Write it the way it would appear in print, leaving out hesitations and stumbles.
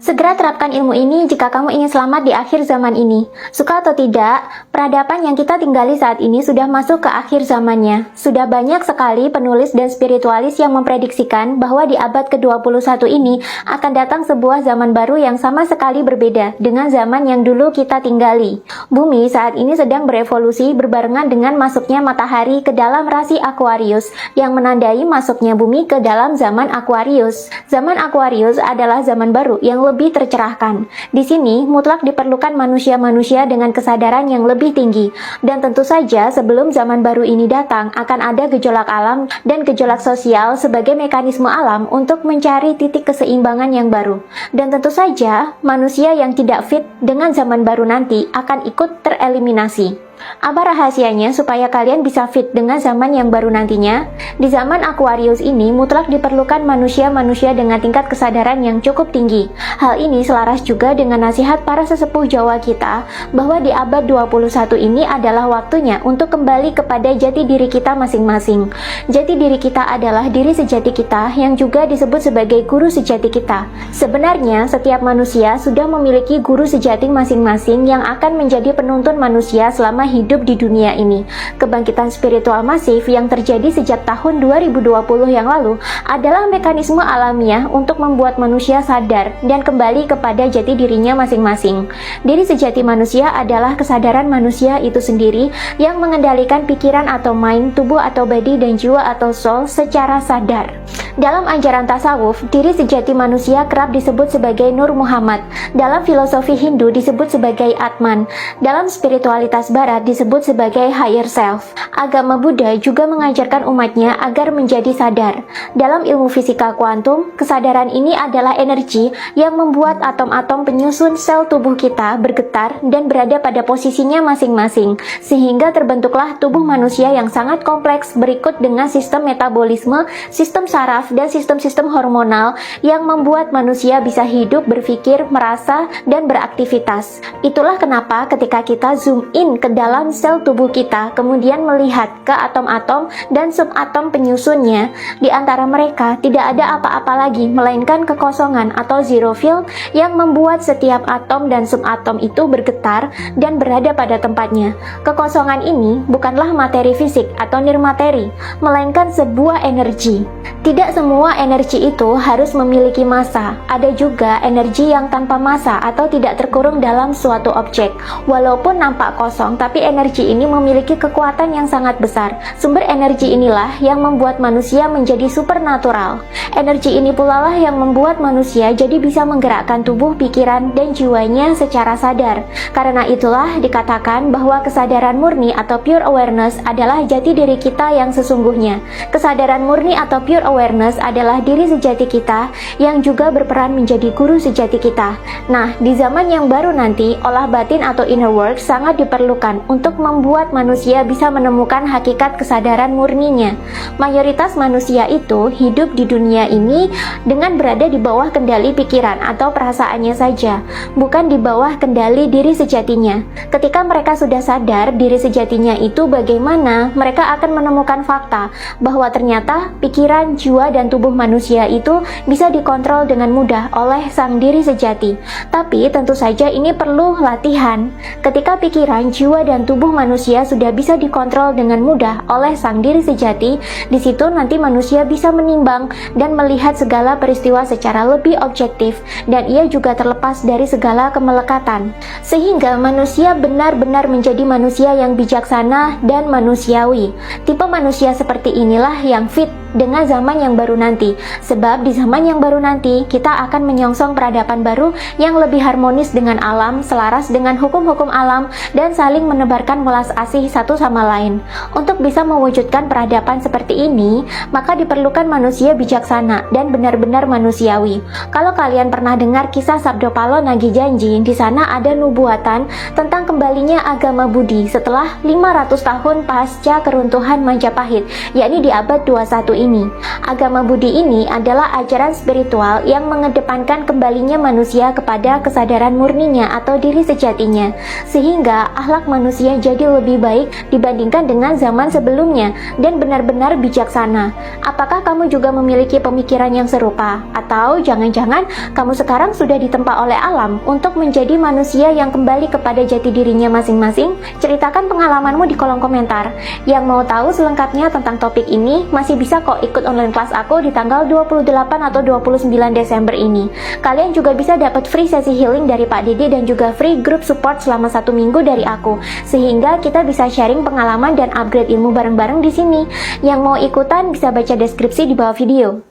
Segera terapkan ilmu ini jika kamu ingin selamat di akhir zaman ini. Suka atau tidak, peradaban yang kita tinggali saat ini sudah masuk ke akhir zamannya. Sudah banyak sekali penulis dan spiritualis yang memprediksikan bahwa di abad ke-21 ini akan datang sebuah zaman baru yang sama sekali berbeda dengan zaman yang dulu kita tinggali. Bumi saat ini sedang berevolusi berbarengan dengan masuknya matahari ke dalam rasi Aquarius yang menandai masuknya bumi ke dalam zaman Aquarius. Zaman Aquarius adalah zaman baru yang lebih tercerahkan. Di sini mutlak diperlukan manusia-manusia dengan kesadaran yang lebih tinggi. Dan tentu saja sebelum zaman baru ini datang akan ada gejolak alam dan gejolak sosial sebagai mekanisme alam untuk mencari titik keseimbangan yang baru. Dan tentu saja manusia yang tidak fit dengan zaman baru nanti akan ikut tereliminasi. Apa rahasianya supaya kalian bisa fit dengan zaman yang baru nantinya? Di zaman Aquarius ini mutlak diperlukan manusia-manusia dengan tingkat kesadaran yang cukup tinggi. Hal ini selaras juga dengan nasihat para sesepuh Jawa kita bahwa di abad 21 ini adalah waktunya untuk kembali kepada jati diri kita masing-masing. Jati diri kita adalah diri sejati kita yang juga disebut sebagai guru sejati kita. Sebenarnya setiap manusia sudah memiliki guru sejati masing-masing yang akan menjadi penuntun manusia selama hidup di dunia ini. Kebangkitan spiritual masif yang terjadi sejak tahun 2020 yang lalu adalah mekanisme alamiah untuk membuat manusia sadar dan kembali kepada jati dirinya masing-masing. Diri sejati manusia adalah kesadaran manusia itu sendiri yang mengendalikan pikiran atau mind, tubuh atau body, dan jiwa atau soul secara sadar. Dalam ajaran tasawuf, diri sejati manusia kerap disebut sebagai Nur Muhammad. Dalam filosofi Hindu disebut sebagai Atman. Dalam spiritualitas Barat disebut sebagai higher self. Agama Buddha juga mengajarkan umatnya agar menjadi sadar. Dalam ilmu fisika kuantum, kesadaran ini adalah energi yang membuat atom-atom penyusun sel tubuh kita bergetar dan berada pada posisinya masing-masing, sehingga terbentuklah tubuh manusia yang sangat kompleks berikut dengan sistem metabolisme, sistem saraf, dan sistem-sistem hormonal yang membuat manusia bisa hidup, berpikir, merasa, dan beraktivitas. Itulah kenapa ketika kita zoom in ke dalam sel tubuh kita, kemudian melihat ke atom-atom dan subatom penyusunnya, di antara mereka tidak ada apa-apa lagi melainkan kekosongan atau zero field yang membuat setiap atom dan subatom itu bergetar dan berada pada tempatnya. Kekosongan ini bukanlah materi fisik atau nirmateri, melainkan sebuah energi. Tidak semua energi itu harus memiliki massa. Ada juga energi yang tanpa massa atau tidak terkurung dalam suatu objek. Walaupun nampak kosong, tapi energi ini memiliki kekuatan yang sangat besar. Sumber energi inilah yang membuat manusia menjadi supernatural. Energi ini pula lah yang membuat manusia jadi bisa menggerakkan tubuh, pikiran, dan jiwanya secara sadar. Karena itulah dikatakan bahwa kesadaran murni atau pure awareness adalah jati diri kita yang sesungguhnya. Kesadaran murni atau pure awareness adalah diri sejati kita yang juga berperan menjadi guru sejati kita. Nah, di zaman yang baru nanti, olah batin atau inner work sangat diperlukan untuk membuat manusia bisa menemukan hakikat kesadaran murninya. Mayoritas manusia itu hidup di dunia ini dengan berada di bawah kendali pikiran atau perasaannya saja, bukan di bawah kendali diri sejatinya. Ketika mereka sudah sadar diri sejatinya itu bagaimana, mereka akan menemukan fakta bahwa ternyata pikiran, jiwa, dan tubuh manusia itu bisa dikontrol dengan mudah oleh sang diri sejati. Tapi tentu saja ini perlu latihan. Ketika pikiran, jiwa, dan tubuh manusia sudah bisa dikontrol dengan mudah oleh sang diri sejati, di situ nanti manusia bisa menimbang dan melihat segala peristiwa secara lebih objektif, dan ia juga terlepas dari segala kemelekatan. Sehingga manusia benar-benar menjadi manusia yang bijaksana dan manusiawi. Tipe manusia seperti inilah yang fit dengan zaman yang baru nanti. Sebab di zaman yang baru nanti, kita akan menyongsong peradaban baru yang lebih harmonis dengan alam, selaras dengan hukum-hukum alam, dan saling menebarkan welas asih satu sama lain. Untuk bisa mewujudkan peradaban seperti ini, maka diperlukan manusia bijaksana dan benar-benar manusiawi. Kalau kalian pernah dengar kisah Sabdo Palo Nagih Janji, di sana ada nubuatan tentang kembalinya agama Budi setelah 500 tahun pasca keruntuhan Majapahit, yakni di abad 21 ini. Agama Budi ini adalah ajaran spiritual yang mengedepankan kembalinya manusia kepada kesadaran murninya atau diri sejatinya, sehingga akhlak manusia jadi lebih baik dibandingkan dengan zaman sebelumnya dan benar-benar bijaksana. Apakah kamu juga memiliki pemikiran yang serupa? Atau jangan-jangan kamu sekarang sudah ditempa oleh alam untuk menjadi manusia yang kembali kepada jati dirinya masing-masing? Ceritakan pengalamanmu di kolom komentar. Yang mau tahu selengkapnya tentang topik ini, masih bisa kok ikut online kelas aku di tanggal 28 atau 29 Desember ini. Kalian juga bisa dapat free sesi healing dari Pak Dede dan juga free group support selama 1 minggu dari aku, sehingga kita bisa sharing pengalaman dan upgrade ilmu bareng-bareng di sini. Yang mau ikutan bisa baca deskripsi di bawah video.